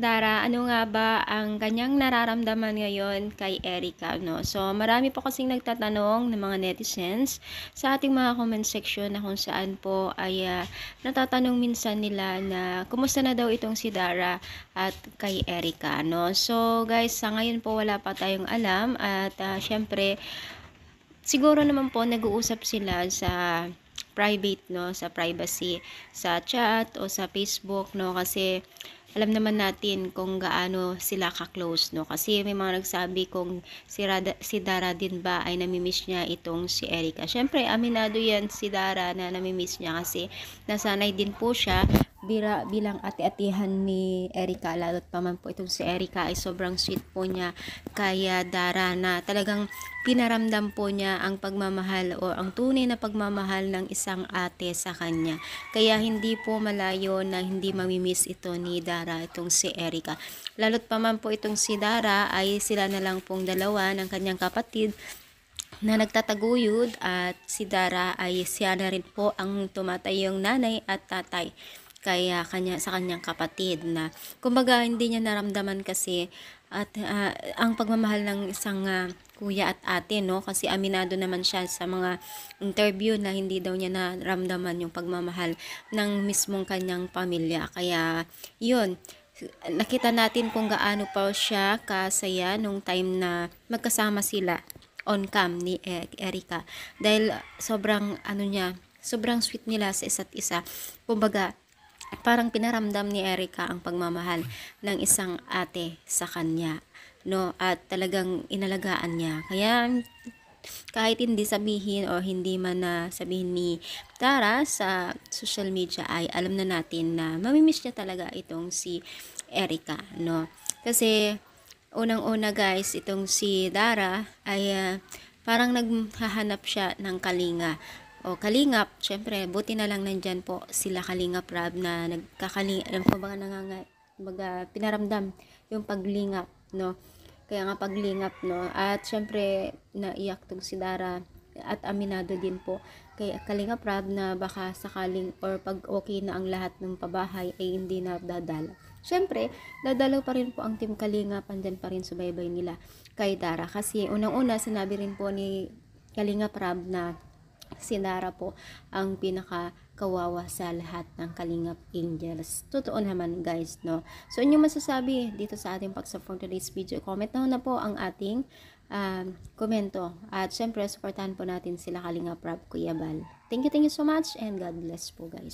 Dara, ano nga ba ang kanyang nararamdaman ngayon kay Erica, no? So, marami po kasing nagtatanong ng mga netizens sa ating mga comment section na kung saan po ay natatanong minsan nila na kumusta na daw itong si Dara at kay Erica, no? So, guys, sa ngayon po wala pa tayong alam at syempre, siguro naman po nag-uusap sila sa private, no, sa privacy, sa chat o sa Facebook, no, kasi alam naman natin kung gaano sila ka-close, no, kasi may mga nagsabi kung si Dara din ba ay namimiss niya itong si Erica. Syempre aminado yan si Dara na namimiss niya kasi nasanay din po siya bilang ate-atihan ni Erica, lalo't pa man po itong si Erica ay sobrang sweet po niya kaya Dara na talagang pinaramdam po niya ang pagmamahal o ang tunay na pagmamahal ng isang ate sa kanya. Kaya hindi po malayo na hindi mamimiss ito ni Dara, itong si Erica. Lalo't pa man po itong si Dara ay sila na lang pong dalawa ng kanyang kapatid na nagtataguyod at si Dara ay siya na rin po ang tumatayong nanay at tatay kaya sa kanyang kapatid na kumbaga hindi niya naramdaman kasi at ang pagmamahal ng isang kuya at ate, no, kasi aminado naman siya sa mga interview na hindi daw niya naramdaman yung pagmamahal ng mismong kanyang pamilya. Kaya yun, nakita natin kung gaano pa siya kasaya nung time na magkasama sila on cam ni Erica dahil sobrang sobrang sweet nila sa isa't isa. Kumbaga parang pinaramdam ni Erica ang pagmamahal ng isang ate sa kanya, no, at talagang inalagaan niya. Kaya kahit hindi sabihin o hindi man na sabihin ni Dara sa social media ay alam na natin na mamimiss niya talaga itong si Erica, no, kasi unang-una guys, itong si Dara ay parang naghahanap siya ng kalinga o kalingap. Syempre buti na lang nandyan po sila Kalingap Rab na pinaramdam yung paglingap, no, kaya nga paglingap, no, at syempre naiyak tong si Dara at aminado din po kay Kalingap Rab na baka sakaling or pag okay na ang lahat ng pabahay ay hindi na dadala. Syempre, dadalaw pa rin po ang Team Kalingap, andyan pa rin subaybay nila kay Dara. Kasi unang-una, sinabi rin po ni Kalingap Rab na si Dara po ang pinaka-kawawa sa lahat ng Kalingap Angels. Totoo naman guys, no? So, inyong masasabi dito sa ating pag-support today's video. Comment na po ang ating komento. At syempre, supportahan po natin sila Kalingap Rab, Kuya Bal. Thank you so much and God bless po guys.